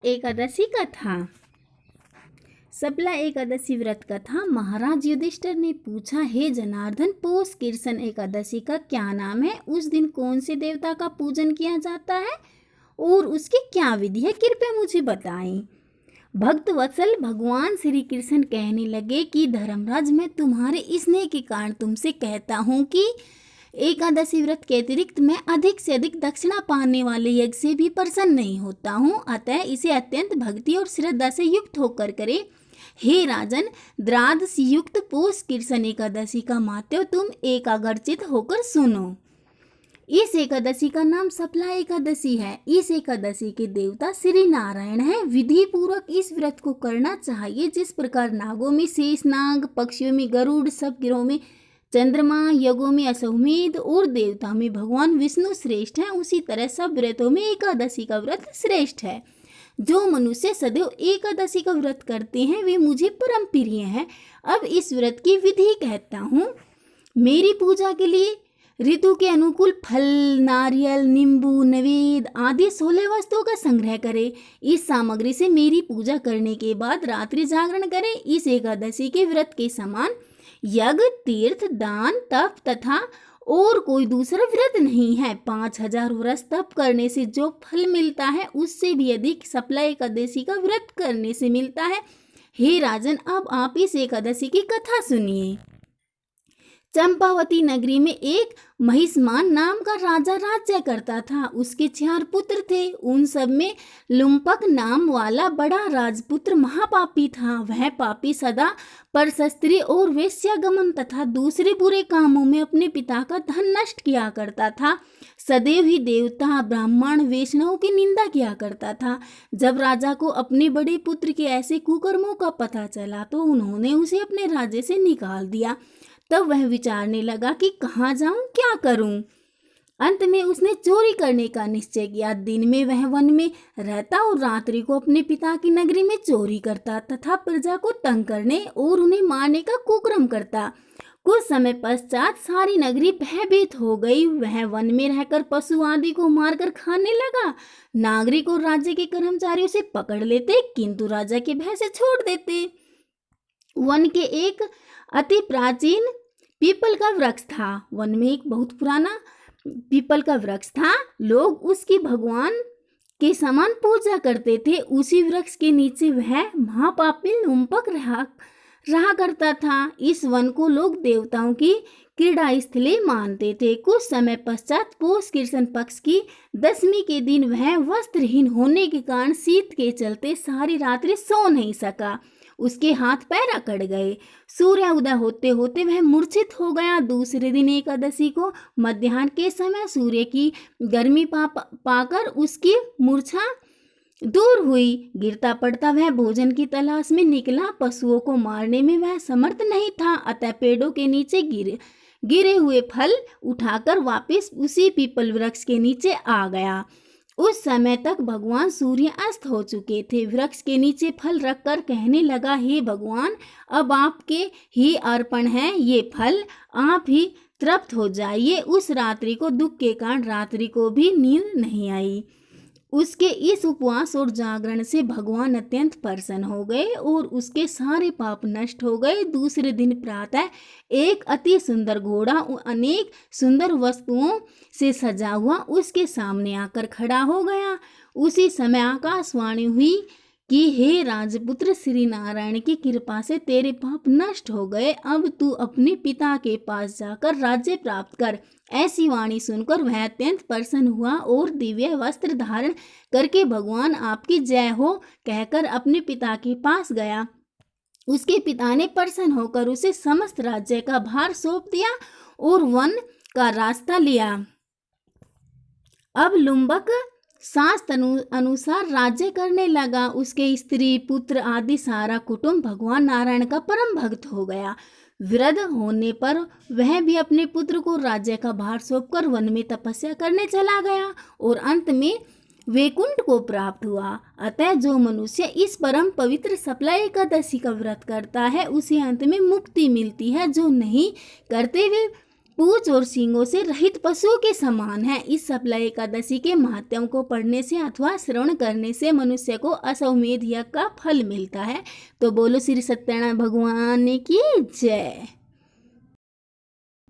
एकादशी कथा। सबला एकादशी व्रत कथा। महाराज युधिष्ठिर ने पूछा, हे जनार्दन, पौष कृष्ण एकादशी का क्या नाम है? उस दिन कौन से देवता का पूजन किया जाता है और उसकी क्या विधि है? कृपया मुझे बताएं। भक्त वत्सल भगवान श्री कृष्ण कहने लगे कि धर्मराज, मैं तुम्हारे स्नेह के कारण तुमसे कहता हूँ कि एकादशी व्रत के अतिरिक्त मैं अधिक से अधिक दक्षिणा पाने वाले यज्ञ से भी प्रसन्न नहीं होता हूँ, अतः इसे अत्यंत भक्ति और श्रद्धा से युक्त होकर करे। हे राजन, द्वादशी युक्त पौष कृष्ण एकादशी का माहात्म्य तुम एकाग्रचित होकर सुनो। इस एकादशी का नाम सबला एकादशी है। इस एकादशी के देवता श्री नारायण हैं। विधि पूर्वक इस व्रत को करना चाहिए। जिस प्रकार नागों में शेषनाग, पक्षियों में गरुड़, सब ग्रहों में चंद्रमा, यज्ञों में अश्वमेध और देवताओं में भगवान विष्णु श्रेष्ठ हैं, उसी तरह सब व्रतों में एकादशी का व्रत श्रेष्ठ है। जो मनुष्य सदैव एकादशी का व्रत करते हैं वे मुझे परम प्रिय हैं। अब इस व्रत की विधि कहता हूँ। मेरी पूजा के लिए ऋतु के अनुकूल फल, नारियल, नींबू, नवेद आदि 16 वस्तुओं का संग्रह करें। इस सामग्री से मेरी पूजा करने के बाद रात्रि जागरण करें। इस एकादशी के व्रत के समान यज्ञ, तीर्थ, दान, तप तथा और कोई दूसरा व्रत नहीं है। 5000 वर्ष तप करने से जो फल मिलता है उससे भी अधिक सबला एकादशी का व्रत करने से मिलता है। हे राजन, अब आप इस एकादशी की कथा सुनिए। चंपावती नगरी में एक महिष्मान नाम का राजा राज्य करता था। उसके 4 पुत्र थे। उन सब में लुम्पक नाम वाला बड़ा राजपुत्र महापापी था। वह पापी सदा परस्त्री और वेश्यागमन तथा दूसरे बुरे कामों में अपने पिता का धन नष्ट किया करता था। सदैव ही देवता, ब्राह्मण, वैष्णवों की निंदा किया करता था। जब राजा को अपने बड़े पुत्र के ऐसे कुकर्मों का पता चला तो उन्होंने उसे अपने राज्य से निकाल दिया। तब वह विचारने लगा कि कहाँ जाऊं, क्या करूं। अंत में उसने चोरी करने का निश्चय किया। दिन में वह वन में रहता और रात्रि को अपने पिता की नगरी में चोरी करता तथा प्रजा को तंग करने और उन्हें मारने का कुकर्म करता। कुछ समय पश्चात सारी नगरी भयभीत हो गई। वह वन में रहकर पशु आदि को मारकर खाने लगा। नागरिक और राज्य के कर्मचारी उसे पकड़ लेते किंतु राजा के भय से छोड़ देते। वन के एक अति प्राचीन पीपल का वृक्ष था। वन में एक बहुत पुराना पीपल का वृक्ष था। लोग उसकी भगवान के समान पूजा करते थे। उसी वृक्ष के नीचे वह महापापी लुम्पक रहा करता था। इस वन को लोग देवताओं की क्रीड़ा स्थली मानते थे। कुछ समय पश्चात पौष कृष्ण पक्ष की 10वीं के दिन वह वस्त्रहीन होने के कारण शीत के चलते सारी रात्रि सो नहीं सका। उसके हाथ पैर अकड़ गए। सूर्य उदय होते होते वह मूर्छित हो गया। दूसरे दिन एकादशी को मध्याह्न के समय सूर्य की गर्मी पाकर उसकी मूर्छा दूर हुई। गिरता पड़ता वह भोजन की तलाश में निकला। पशुओं को मारने में वह समर्थ नहीं था, अतः पेड़ों के नीचे गिरे हुए फल उठाकर वापस उसी पीपल वृक्ष के नीचे आ गया। उस समय तक भगवान सूर्य अस्त हो चुके थे। वृक्ष के नीचे फल रखकर कहने लगा, हे भगवान, अब आपके ही अर्पण है ये फल, आप ही तृप्त हो जाइए। उस रात्रि को दुख के कारण रात्रि को भी नींद नहीं आई। उसके इस उपवास और जागरण से भगवान अत्यंत प्रसन्न हो गए और उसके सारे पाप नष्ट हो गए। दूसरे दिन प्रातः एक अति सुंदर घोड़ा अनेक सुंदर वस्तुओं से सजा हुआ उसके सामने आकर खड़ा हो गया। उसी समय आकाशवाणी हुई कि हे राजपुत्र, श्री नारायण की कृपा से तेरे पाप नष्ट हो गए। अब तू अपने पिता के पास जाकर राज्य प्राप्त कर। ऐसी वाणी सुनकर वह अत्यंत प्रसन्न हुआ और दिव्य वस्त्र धारण करके भगवान आपकी जय हो कहकर अपने पिता के पास गया। उसके पिता ने प्रसन्न होकर उसे समस्त राज्य का भार सौंप दिया और वन का रास्ता लिया। अब लुम्बक शास्त्र अनुसार राज्य करने लगा। उसके स्त्री, पुत्र आदि सारा कुटुंब भगवान नारायण का परम भक्त हो गया। वृद्ध होने पर वह भी अपने पुत्र को राज्य का भार सौंपकर वन में तपस्या करने चला गया और अंत में वैकुंठ को प्राप्त हुआ। अतः जो मनुष्य इस परम पवित्र सबला एकादशी का व्रत करता है उसे अंत में मुक्ति मिलती है। जो नहीं करते वे पूंछ और सींगों से रहित पशुओं के समान है। इस शुक्ला एकादशी के महात्म्य को पढ़ने से अथवा श्रवण करने से मनुष्य को अश्वमेध यज्ञ का फल मिलता है। तो बोलो श्री सत्यनारायण भगवान की जय।